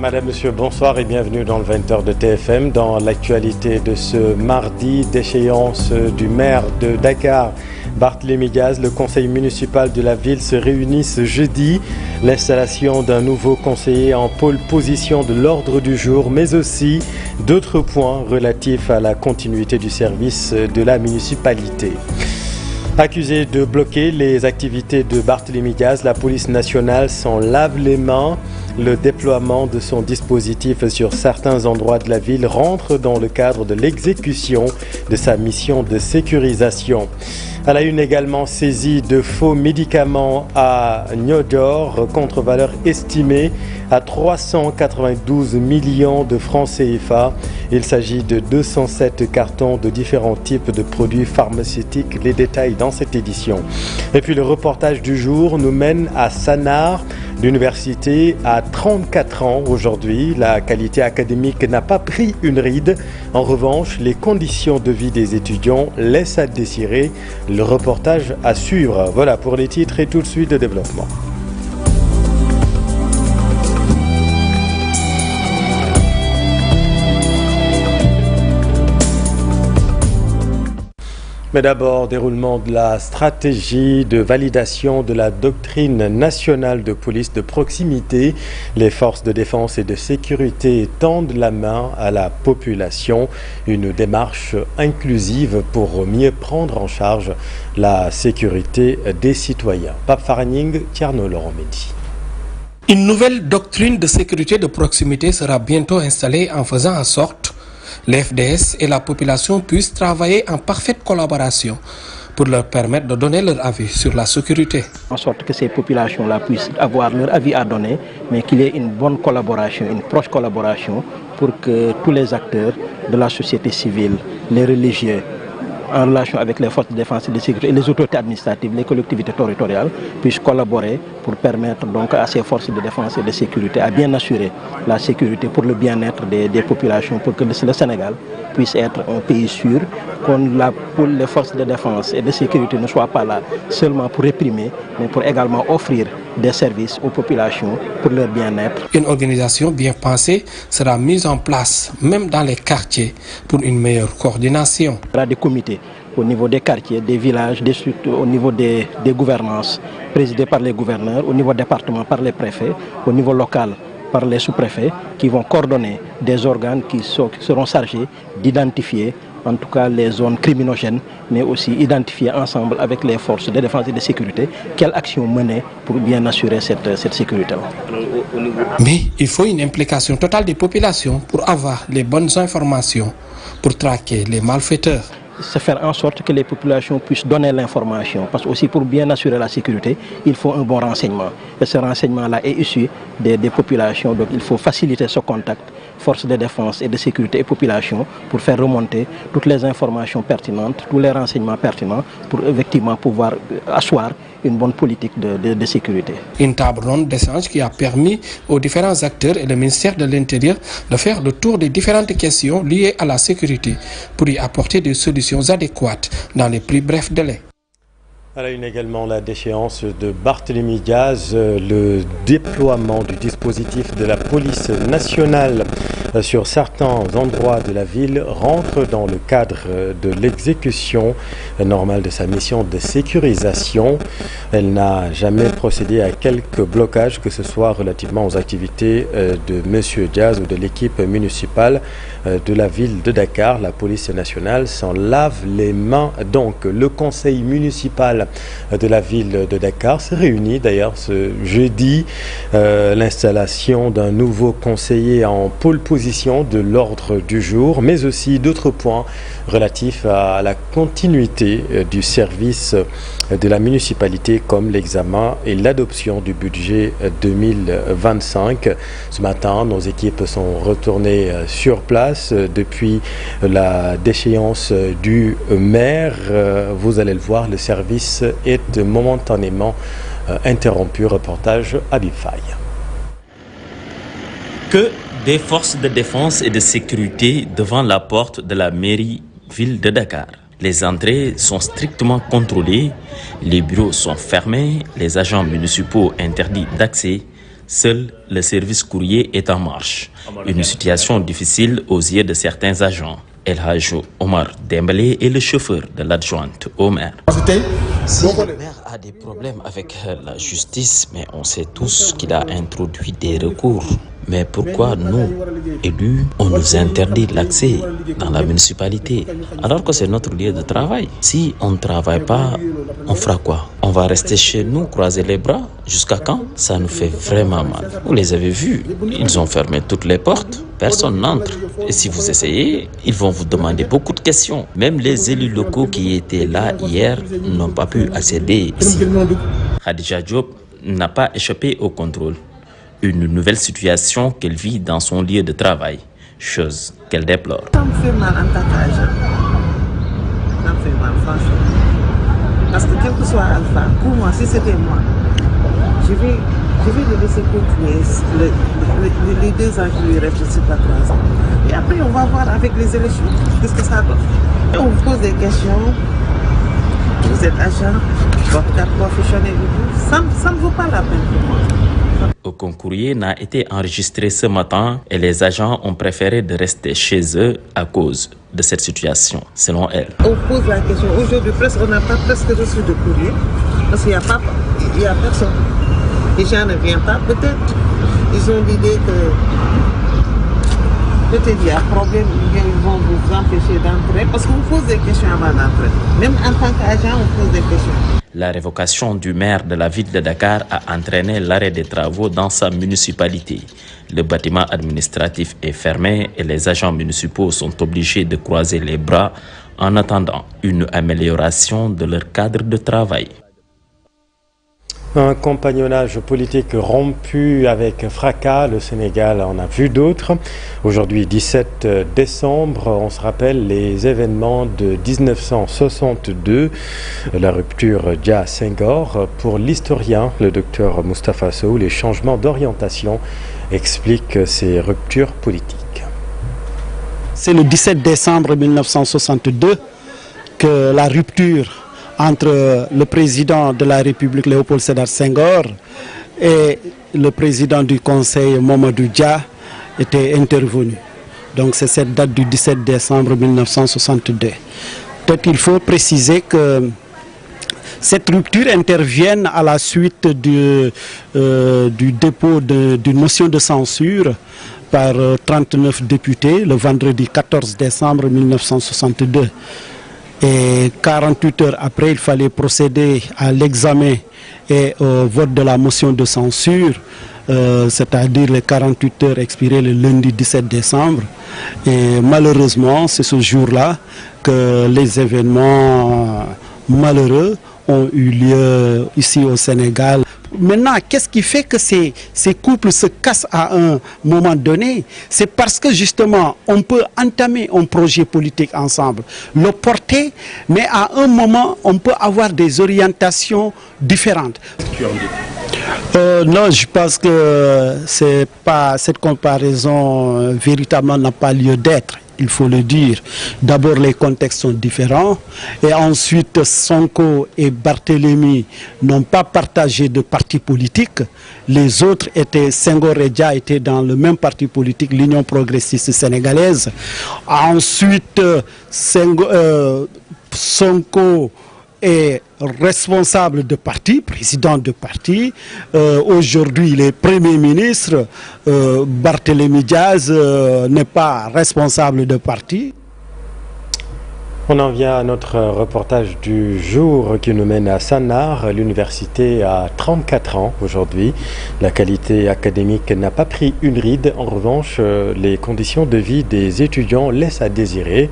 Madame, Monsieur, bonsoir et bienvenue dans le 20h de TFM. Dans l'actualité de ce mardi, d'échéance du maire de Dakar, Barthélémy Diaz, le conseil municipal de la ville se réunit ce jeudi. L'installation d'un nouveau conseiller en pôle position de l'ordre du jour, mais aussi d'autres points relatifs à la continuité du service de la municipalité. Accusé de bloquer les activités de Barthélémy Diaz, la police nationale s'en lave les mains. Le déploiement de son dispositif sur certains endroits de la ville rentre dans le cadre de l'exécution de sa mission de sécurisation. Elle a une également saisie de faux médicaments à Niodor, contre valeur estimée à 392 millions de francs CFA. Il s'agit de 207 cartons de différents types de produits pharmaceutiques. Les détails dans cette édition. Et puis le reportage du jour nous mène à Sanar. L'université a 34 ans aujourd'hui. La qualité académique n'a pas pris une ride. En revanche, les conditions de vie des étudiants laissent à désirer. Le reportage à suivre. Voilà pour les titres et tout de suite de développement. Mais d'abord, déroulement de la stratégie de validation de la doctrine nationale de police de proximité. Les forces de défense et de sécurité tendent la main à la population. Une démarche inclusive pour mieux prendre en charge la sécurité des citoyens. Pape Faraning, Tierno Laurent Mendy. Une nouvelle doctrine de sécurité de proximité sera bientôt installée en faisant en sorte les FDS et la population puissent travailler en parfaite collaboration pour leur permettre de donner leur avis sur la sécurité. En sorte que ces populations-là puissent avoir leur avis à donner, mais qu'il y ait une bonne collaboration, une proche collaboration pour que tous les acteurs de la société civile, les religieux, en relation avec les forces de défense et de sécurité et les autorités administratives, les collectivités territoriales, puissent collaborer pour permettre donc à ces forces de défense et de sécurité à bien assurer la sécurité pour le bien-être des populations, pour que le Sénégal puisse être un pays sûr, que les forces de défense et de sécurité ne soient pas là seulement pour réprimer, mais pour également offrir des services aux populations pour leur bien-être. Une organisation bien pensée sera mise en place, même dans les quartiers, pour une meilleure coordination. Il y aura des comités au niveau des quartiers, des villages, des structures, au niveau des gouvernances, présidés par les gouverneurs, au niveau département par les préfets, au niveau local par les sous-préfets, qui vont coordonner des organes qui seront chargés d'identifier en tout cas les zones criminogènes, mais aussi identifier ensemble avec les forces de défense et de sécurité quelle action mener pour bien assurer cette sécurité. Mais il faut une implication totale des populations pour avoir les bonnes informations, pour traquer les malfaiteurs. Se faire en sorte que les populations puissent donner l'information, parce que aussi pour bien assurer la sécurité, il faut un bon renseignement. Et ce renseignement-là est issu des populations, donc il faut faciliter ce contact, forces de défense et de sécurité et population, pour faire remonter toutes les informations pertinentes, tous les renseignements pertinents, pour effectivement pouvoir asseoir une bonne politique de sécurité. Une table ronde d'échange qui a permis aux différents acteurs et le ministère de l'Intérieur de faire le tour des différentes questions liées à la sécurité pour y apporter des solutions adéquates dans les plus brefs délais. À la une également, la déchéance de Barthélémy Diaz, le déploiement du dispositif de la police nationale sur certains endroits de la ville rentre dans le cadre de l'exécution normale de sa mission de sécurisation. Elle n'a jamais procédé à quelque blocage, que ce soit relativement aux activités de M. Diaz ou de l'équipe municipale de la ville de Dakar. La police nationale s'en lave les mains. Donc, le conseil municipal de la ville de Dakar se réunit d'ailleurs ce jeudi. L'installation d'un nouveau conseiller en pôle position de l'ordre du jour, mais aussi d'autres points relatifs à la continuité du service de la municipalité, comme l'examen et l'adoption du budget 2025. Ce matin, nos équipes sont retournées sur place depuis la déchéance du maire. Vous allez le voir, le service est momentanément interrompu. Reportage Habib Faye. Que des forces de défense et de sécurité devant la porte de la mairie ville de Dakar. Les entrées sont strictement contrôlées, les bureaux sont fermés, les agents municipaux interdits d'accès. Seul le service courrier est en marche. Une situation difficile aux yeux de certains agents. El Hadj Omar Dembélé est le chauffeur de l'adjointe au maire. Si le maire a des problèmes avec la justice, mais on sait tous qu'il a introduit des recours. Mais pourquoi nous, élus, on nous interdit l'accès dans la municipalité alors que c'est notre lieu de travail? Si on ne travaille pas, on fera quoi? On va rester chez nous, croiser les bras? Jusqu'à quand? Ça nous fait vraiment mal. Vous les avez vus, ils ont fermé toutes les portes. Personne n'entre. Et si vous essayez, ils vont vous demander beaucoup de questions. Même les élus locaux qui étaient là hier n'ont pas pu accéder ici. Khadija Diop n'a pas échappé au contrôle. Une nouvelle situation qu'elle vit dans son lieu de travail, chose qu'elle déplore. Ça me fait mal en tant qu'agent. Ça me fait mal, franchement. Parce que quel que soit Alpha, pour moi, si c'était moi, je vais le laisser continuer les 2 ans qui lui restent, je ne sais pas 3 ans. Et après, on va voir avec les élections, qu'est-ce que ça donne. Et on vous pose des questions. Vous êtes agent, votre carte professionnelle, ça ne vaut pas la peine pour moi. Aucun courrier n'a été enregistré ce matin et les agents ont préféré de rester chez eux à cause de cette situation, selon elle. On pose la question. Aujourd'hui, on n'a pas presque reçu de courrier parce qu'il n'y a personne. Les gens ne viennent pas. Peut-être ils ont l'idée que peut-être il y a un problème, ils vont vous empêcher d'entrer parce qu'on pose des questions avant d'entrer. Même en tant qu'agent, on pose des questions. La révocation du maire de la ville de Dakar a entraîné l'arrêt des travaux dans sa municipalité. Le bâtiment administratif est fermé et les agents municipaux sont obligés de croiser les bras en attendant une amélioration de leur cadre de travail. Un compagnonnage politique rompu avec fracas, le Sénégal en a vu d'autres. Aujourd'hui, 17 décembre, on se rappelle les événements de 1962, la rupture Dia-Senghor. Pour l'historien, le docteur Moustapha Sow, les changements d'orientation expliquent ces ruptures politiques. C'est le 17 décembre 1962 que la rupture entre le président de la République Léopold Sédar Senghor et le président du Conseil Mamadou Dia était intervenue. Donc c'est cette date du 17 décembre 1962. Peut-être qu'il faut préciser que cette rupture intervient à la suite du dépôt d'une motion de censure par 39 députés le vendredi 14 décembre 1962. Et 48 heures après, il fallait procéder à l'examen et au vote de la motion de censure, c'est-à-dire les 48 heures expirées le lundi 17 décembre. Et malheureusement, c'est ce jour-là que les événements malheureux ont eu lieu ici au Sénégal. Maintenant, qu'est-ce qui fait que ces couples se cassent à un moment donné? C'est parce que justement, on peut entamer un projet politique ensemble, le porter, mais à un moment, on peut avoir des orientations différentes. Non, je pense que cette comparaison véritablement n'a pas lieu d'être. Il faut le dire. D'abord, les contextes sont différents. Et ensuite, Sonko et Barthélemy n'ont pas partagé de parti politique. Les autres Senghor et Dia étaient dans le même parti politique, l'Union progressiste sénégalaise. Ensuite, Sonko est responsable de parti, président de parti. Aujourd'hui, il est Premier ministre. Barthélémy Diaz n'est pas responsable de parti. On en vient à notre reportage du jour qui nous mène à Sanar. L'université a 34 ans aujourd'hui. La qualité académique n'a pas pris une ride. En revanche, les conditions de vie des étudiants laissent à désirer.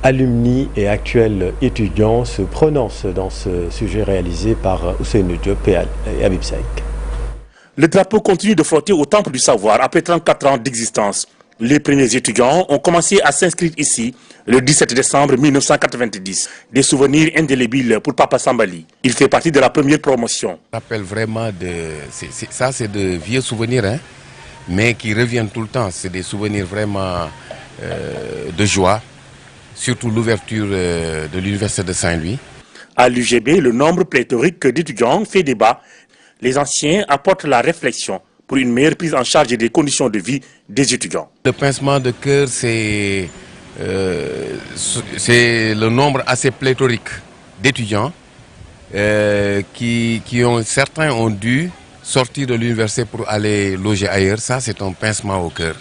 Alumni et actuels étudiants se prononcent dans ce sujet réalisé par Ousseynou Diop et Habib Saïk. Le drapeau continue de flotter au temple du savoir après 34 ans d'existence. Les premiers étudiants ont commencé à s'inscrire ici le 17 décembre 1990. Des souvenirs indélébiles pour Papa Sambali. Il fait partie de la première promotion. Ça rappelle vraiment c'est de vieux souvenirs, hein, mais qui reviennent tout le temps. C'est des souvenirs vraiment de joie, surtout l'ouverture de l'université de Saint-Louis. À l'UGB, le nombre pléthorique d'étudiants fait débat. Les anciens apportent la réflexion pour une meilleure prise en charge des conditions de vie des étudiants. Le pincement de cœur, c'est le nombre assez pléthorique d'étudiants certains ont dû sortir de l'université pour aller loger ailleurs. Ça, c'est un pincement au cœur.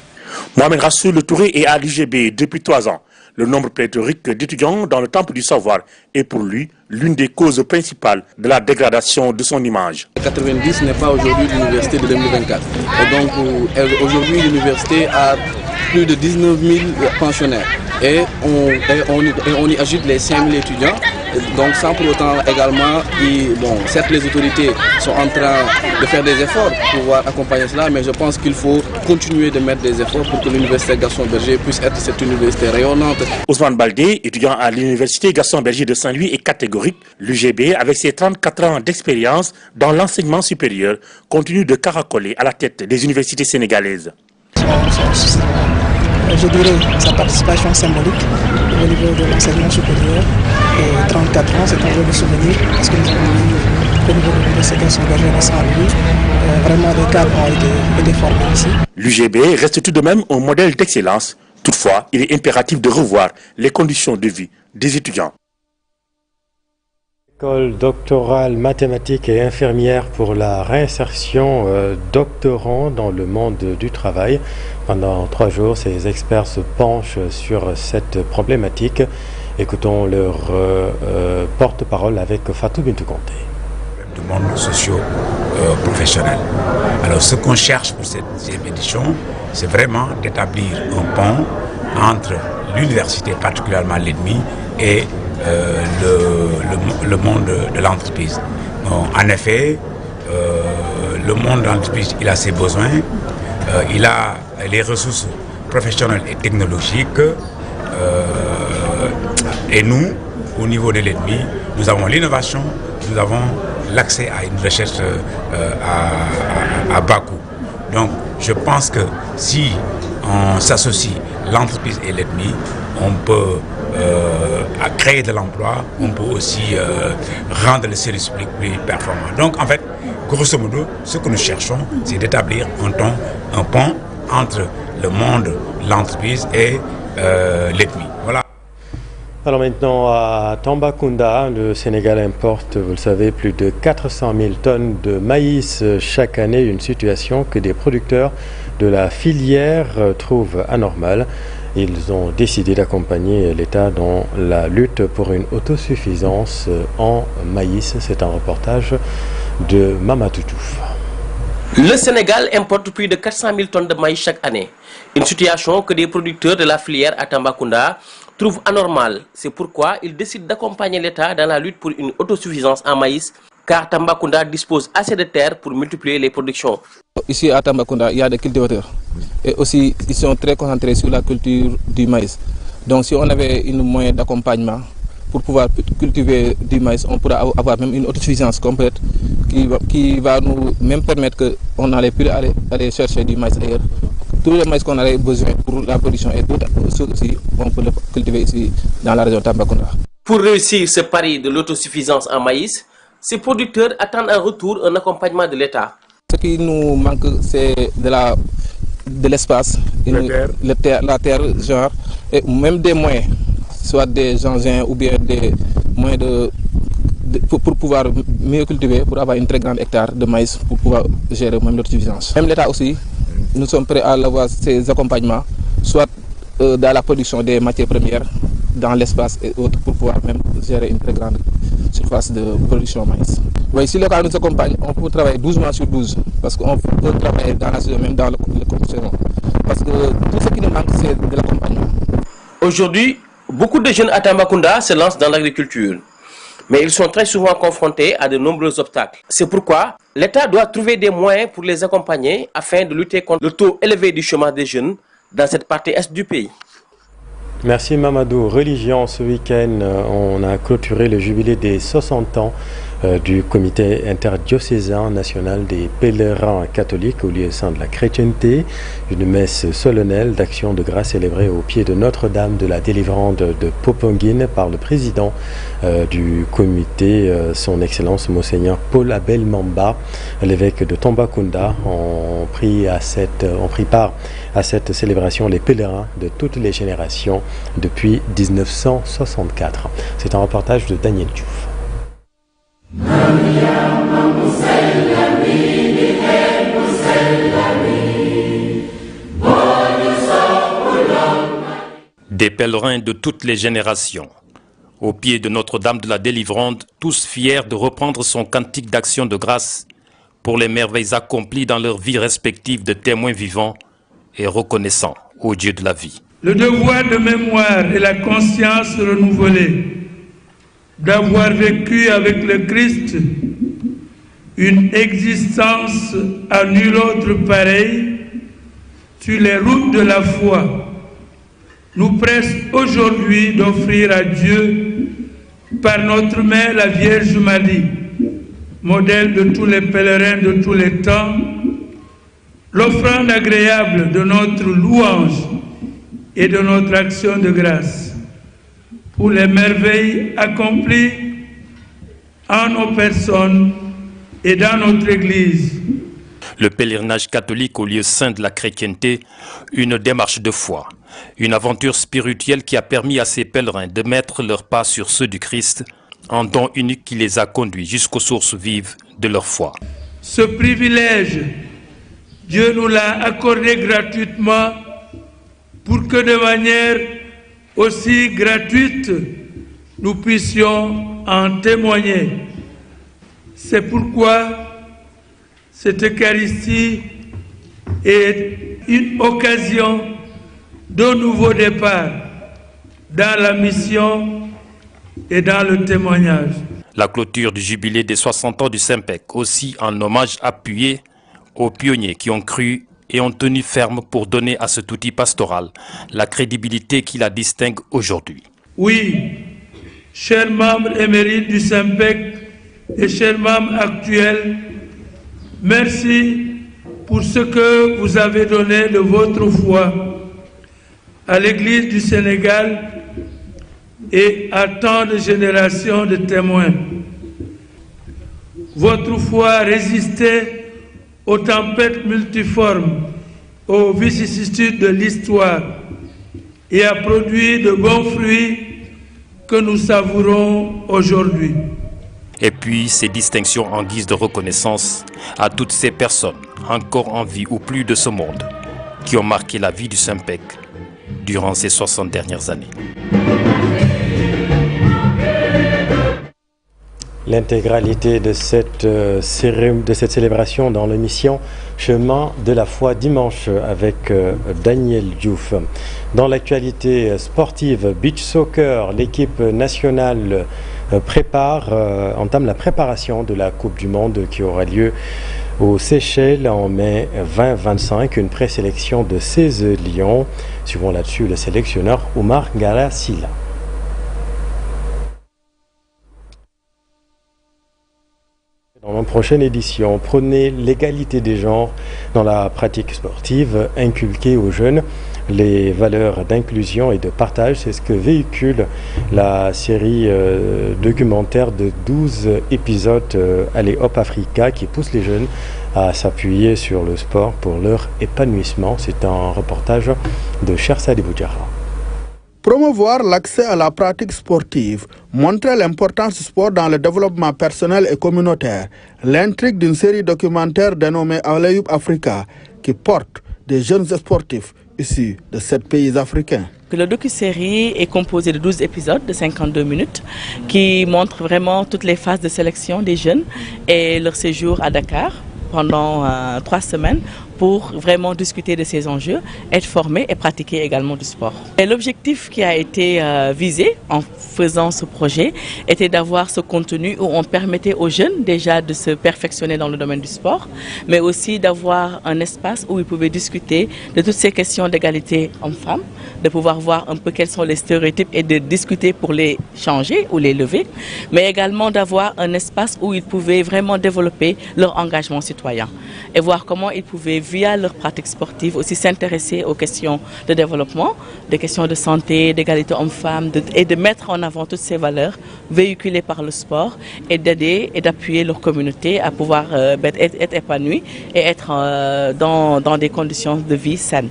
Mohamed Rassoul Touré est à l'UGB depuis 3 ans. Le nombre pléthorique d'étudiants dans le temple du savoir est pour lui l'une des causes principales de la dégradation de son image. 90 n'est pas aujourd'hui l'université de 2024. Et donc aujourd'hui l'université a plus de 19 000 pensionnaires. Et on y ajoute les 5 000 étudiants. Donc sans pour autant également, certes les autorités sont en train de faire des efforts pour pouvoir accompagner cela, mais je pense qu'il faut continuer de mettre des efforts pour que l'université Gaston Berger puisse être cette université rayonnante. Ousmane Baldé, étudiant à l'université Gaston Berger de Saint-Louis, est catégorique. L'UGB, avec ses 34 ans d'expérience dans l'enseignement supérieur, continue de caracoler à la tête des universités sénégalaises. Je dirais sa participation symbolique au niveau de l'enseignement supérieur. Et 34 ans, c'est un joli souvenir parce que nous avons vu au niveau de l'université Gaston Berger de Saint-Louis, vraiment des cadres ont été formés ici. L'UGB reste tout de même un modèle d'excellence. Toutefois, il est impératif de revoir les conditions de vie des étudiants. École doctorale mathématiques et infirmière pour la réinsertion doctorants dans le monde du travail. Pendant 3 jours, ces experts se penchent sur cette problématique. Écoutons leur porte-parole avec Fatou Bintou Conté. Du monde socio-professionnel. Alors ce qu'on cherche pour cette édition, c'est vraiment d'établir un pont entre l'université, particulièrement l'EDMI, et le monde de l'entreprise. En effet, le monde de l'entreprise, il a ses besoins, il a les ressources professionnelles et technologiques, et nous, au niveau de l'EDMI, nous avons l'innovation, nous avons l'accès à une recherche à bas coût. Donc, je pense que si on s'associe l'entreprise et l'EDMI, on peut créer de l'emploi, on peut aussi rendre le service public plus performant. Donc, en fait, grosso modo, ce que nous cherchons, c'est d'établir un pont entre le monde, l'entreprise et l'EDMI. Voilà. Alors maintenant à Tambacounda, le Sénégal importe, vous le savez, plus de 400 000 tonnes de maïs chaque année, une situation que des producteurs de la filière trouvent anormale. Ils ont décidé d'accompagner l'État dans la lutte pour une autosuffisance en maïs. C'est un reportage de Mamadou Diouf. Le Sénégal importe plus de 400 000 tonnes de maïs chaque année. Une situation que des producteurs de la filière à Tambacounda trouvent anormale. C'est pourquoi ils décident d'accompagner l'État dans la lutte pour une autosuffisance en maïs, car Tambacounda dispose assez de terres pour multiplier les productions. Ici à Tambacounda, il y a des cultivateurs. Et aussi, ils sont très concentrés sur la culture du maïs. Donc si on avait une moyen d'accompagnement pour pouvoir cultiver du maïs, on pourra avoir même une autosuffisance complète qui va nous même permettre qu'on n'allait plus aller chercher du maïs ailleurs. Tout le maïs qu'on aurait besoin pour la production et tout aussi, on peut le cultiver ici dans la région de Tambacounda. Pour réussir ce pari de l'autosuffisance en maïs, ces producteurs attendent en retour un accompagnement de l'État. Ce qui nous manque, c'est de l'espace, la terre, genre, et même des moyens, soit des engins ou bien des moyens pour pouvoir mieux cultiver, pour avoir une très grande hectare de maïs, pour pouvoir gérer même l'autosuffisance. Même l'État aussi, nous sommes prêts à avoir ces accompagnements, soit dans la production des matières premières, dans l'espace et autres, pour pouvoir même gérer une très grande surface de production de maïs. Oui, si l'État nous accompagne, on peut travailler 12 mois sur 12, parce qu'on peut travailler dans la saison, même dans le saison. Parce que tout ce qui nous manque, c'est de l'accompagnement. Aujourd'hui, beaucoup de jeunes à Tambacounda se lancent dans l'agriculture. Mais ils sont très souvent confrontés à de nombreux obstacles. C'est pourquoi l'État doit trouver des moyens pour les accompagner afin de lutter contre le taux élevé du chômage des jeunes dans cette partie est du pays. Merci Mamadou. Religion, ce week-end, on a clôturé le jubilé des 60 ans du comité interdiocésain national des pèlerins catholiques au lieu saint de la chrétienté. Une messe solennelle d'action de grâce célébrée au pied de Notre-Dame de la délivrande de Popenguine par le président du comité, son Excellence Monseigneur Paul Abel Mamba. L'évêque de Tambacounda ont pris part à cette célébration les pèlerins de toutes les générations depuis 1964. C'est un reportage de Daniel Diouf. Des pèlerins de toutes les générations, au pied de Notre-Dame de la Délivrande, tous fiers de reprendre son cantique d'action de grâce pour les merveilles accomplies dans leur vie respective de témoins vivants et reconnaissants au Dieu de la vie. Le devoir de mémoire et la conscience renouvelée d'avoir vécu avec le Christ une existence à nul autre pareille sur les routes de la foi nous presse aujourd'hui d'offrir à Dieu par notre mère la Vierge Marie, modèle de tous les pèlerins de tous les temps, l'offrande agréable de notre louange et de notre action de grâce pour les merveilles accomplies en nos personnes et dans notre Église. Le pèlerinage catholique au lieu saint de la chrétienté, une démarche de foi, une aventure spirituelle qui a permis à ces pèlerins de mettre leurs pas sur ceux du Christ, un don unique qui les a conduits jusqu'aux sources vives de leur foi. Ce privilège, Dieu nous l'a accordé gratuitement pour que de manière aussi gratuite, nous puissions en témoigner. C'est pourquoi cette Eucharistie est une occasion d'un nouveau départ dans la mission et dans le témoignage. La clôture du jubilé des 60 ans du Saint-Pec, aussi un hommage appuyé aux pionniers qui ont cru et ont tenu ferme pour donner à cet outil pastoral la crédibilité qui la distingue aujourd'hui. Oui, chers membres émérites du Saint-Pec et chers membres actuels, merci pour ce que vous avez donné de votre foi à l'Église du Sénégal et à tant de générations de témoins. Votre foi résistait aux tempêtes multiformes, aux vicissitudes de l'histoire et a produit de bons fruits que nous savourons aujourd'hui. Et puis ces distinctions en guise de reconnaissance à toutes ces personnes encore en vie ou plus de ce monde qui ont marqué la vie du Saint-Pec durant ces 60 dernières années. L'intégralité de cette célébration dans l'émission Chemin de la foi dimanche avec Daniel Diouf. Dans l'actualité sportive, beach soccer, l'équipe nationale entame la préparation de la Coupe du Monde qui aura lieu aux Seychelles en mai 2025, une présélection de 16 lions. Suivons là-dessus le sélectionneur Omar Galassila. Dans la prochaine édition, prenez l'égalité des genres dans la pratique sportive, inculquer aux jeunes les valeurs d'inclusion et de partage. C'est ce que véhicule la série documentaire de 12 épisodes Allez Hop Africa qui pousse les jeunes à s'appuyer sur le sport pour leur épanouissement. C'est un reportage de Chersadi Boudjara. Promouvoir l'accès à la pratique sportive, montrer l'importance du sport dans le développement personnel et communautaire, l'intrigue d'une série documentaire dénommée Allez Hop Africa qui porte des jeunes sportifs issus de 7 pays africains. Le docu-série est composé de 12 épisodes de 52 minutes qui montrent vraiment toutes les phases de sélection des jeunes et leur séjour à Dakar pendant 3 semaines pour vraiment discuter de ces enjeux, être formés et pratiquer également du sport. L'objectif qui a été visé en faisant ce projet était d'avoir ce contenu où on permettait aux jeunes déjà de se perfectionner dans le domaine du sport, mais aussi d'avoir un espace où ils pouvaient discuter de toutes ces questions d'égalité homme-femme, de pouvoir voir un peu quels sont les stéréotypes et de discuter pour les changer ou les lever, mais également d'avoir un espace où ils pouvaient vraiment développer leur engagement citoyen et voir comment ils pouvaient, via leur pratique sportive, aussi s'intéresser aux questions de développement, des questions de santé, d'égalité homme-femme et de mettre en avant toutes ces valeurs véhiculées par le sport et d'aider et d'appuyer leur communauté à pouvoir être épanouie et être dans des conditions de vie saines.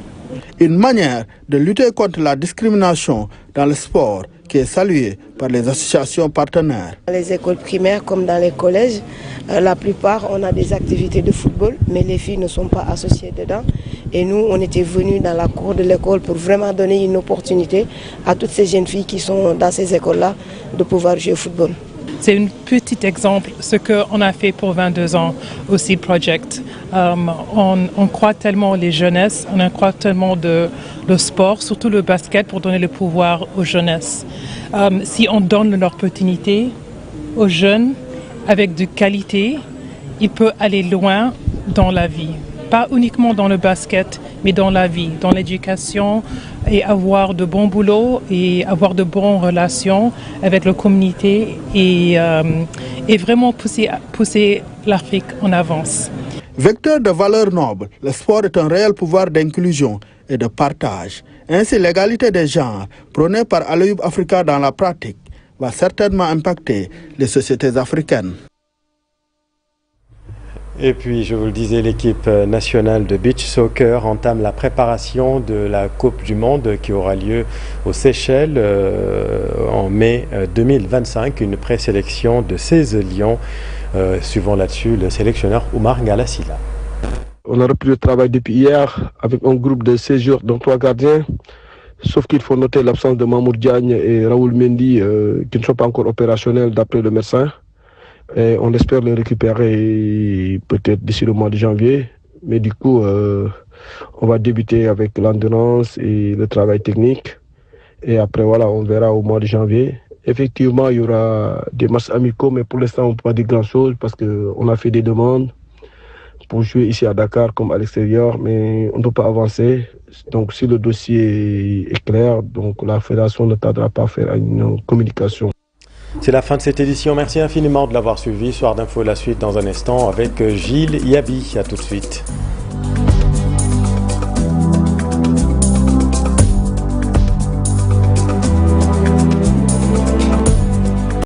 Une manière de lutter contre la discrimination dans le sport qui est saluée par les associations partenaires. Dans les écoles primaires comme dans les collèges, la plupart on a des activités de football, mais les filles ne sont pas associées dedans. Et nous, on était venus dans la cour de l'école pour vraiment donner une opportunité à toutes ces jeunes filles qui sont dans ces écoles-là de pouvoir jouer au football. C'est un petit exemple de ce qu'on a fait pour 22 ans au Seed Project. On croit tellement les jeunesses, on croit tellement le sport, surtout le basket, pour donner le pouvoir aux jeunesses. Si on donne l'opportunité aux jeunes avec de qualité, ils peuvent aller loin dans la vie. Pas uniquement dans le basket, mais dans la vie, dans l'éducation, et avoir de bons boulots et avoir de bonnes relations avec la communauté et vraiment pousser l'Afrique en avance. Vecteur de valeurs nobles, le sport est un réel pouvoir d'inclusion et de partage. Ainsi, l'égalité des genres, prônée par Aleyub Africa dans la pratique, va certainement impacter les sociétés africaines. Et puis, je vous le disais, l'équipe nationale de beach soccer entame la préparation de la Coupe du Monde qui aura lieu aux Seychelles en mai 2025. Une présélection de 16 lions. Suivant là-dessus le sélectionneur Oumar Ngalassila. On a repris le travail depuis hier avec un groupe de 16 joueurs, dont 3 gardiens. Sauf qu'il faut noter l'absence de Mamour Diagne et Raoul Mendy qui ne sont pas encore opérationnels d'après le médecin. Et on espère les récupérer peut-être d'ici le mois de janvier. Mais du coup, on va débuter avec l'endurance et le travail technique. Et après, voilà, on verra au mois de janvier. Effectivement, il y aura des matchs amicaux, mais pour l'instant, on ne peut pas dire grand-chose parce qu'on a fait des demandes pour jouer ici à Dakar comme à l'extérieur, mais on ne peut pas avancer. Donc, si le dossier est clair, donc la fédération ne tardera pas à faire une communication. C'est la fin de cette édition. Merci infiniment de l'avoir suivi. Soir d'info, la suite dans un instant avec Gilles Yabi. À tout de suite.